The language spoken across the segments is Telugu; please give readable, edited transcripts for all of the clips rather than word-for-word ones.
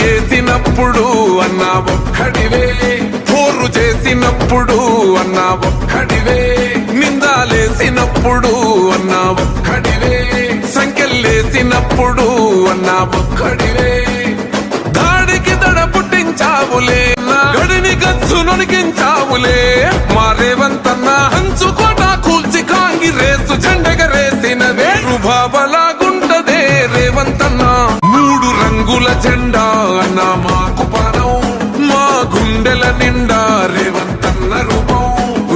వేసినప్పుడు అన్నా ఒక్కడివే, పోరు చేసినప్పుడు అన్నా ఒక్కడివే, నిందాలేసినప్పుడు అన్నా ఒక్కడివే, సంఖ్యలేసినప్పుడు అన్నా ఒక్కడివే, దాడికి దడ పుట్టించావులే, గడిని గచ్చు నొనికించావులే, మా రేవంతన్న హంచుకోట కూల్చి కాంగిరేసు జెండెగరేసినదే రుబాబలాగుంటదే రేవంతన్న. 3 రంగుల జెండా అన్న మాకు పానం, మా గుండెల నిండా రేవంతన్న రూపం,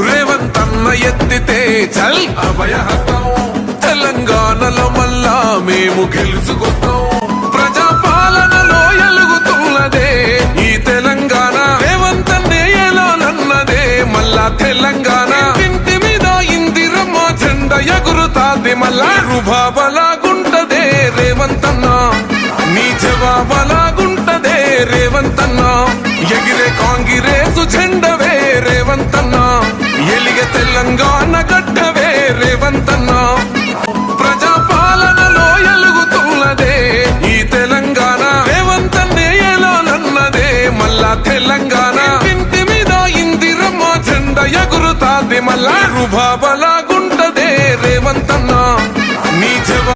రేవంతన్న ఎత్తితే చల్ అభయహస్తం, తెలంగాణలో మళ్ళా మేము గెలుచుకొస్తాం, ప్రజాపాలనలో ఎలుగుతున్నదే ఈ తెలంగాణ, రేవంతన్నే ఎలానన్నదే మళ్ళా తెలంగాణ, ఇంటి మీద ఇందిరమ్మ జెండ ఎగురుతాది మళ్ళా రుబాబలాగుంటదే రేవంతన్న, నీ జవాబలాగుంటదే రేవంతన్న, ఎగిరే కాంగిరేసు జెండవే రేవంతన్న, ఎలిగే తెలంగాణ గడ్డవే రేవంతన్న, ప్రజాపాలనలో ఎలుగుతున్నదే ఈ తెలంగాణ, రేవంతన్నే ఎలానన్నదే మళ్ళా తెలంగాణ, ఇంటి మీద ఇందిరమ్మ జెండ ఎగురుతాది మళ్ళా రుబాబలాగుంటదే రేవంతన్న.